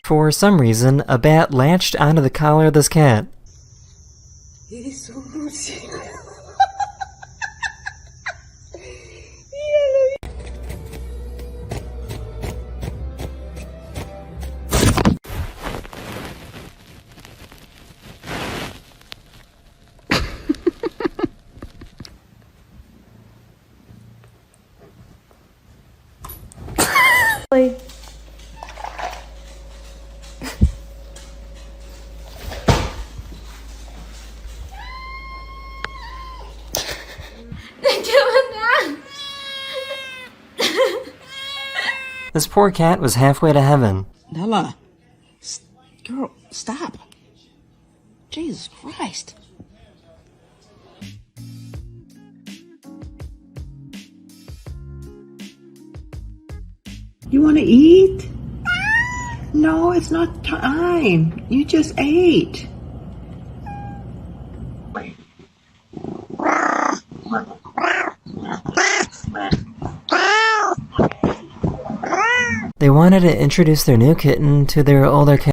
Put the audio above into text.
For some reason, a bat latched onto the collar of this cat. This poor cat was halfway to heaven. Nella, girl, stop. Jesus Christ. You want to eat? No, it's not time. You just ate. They wanted to introduce their new kitten to their older cat.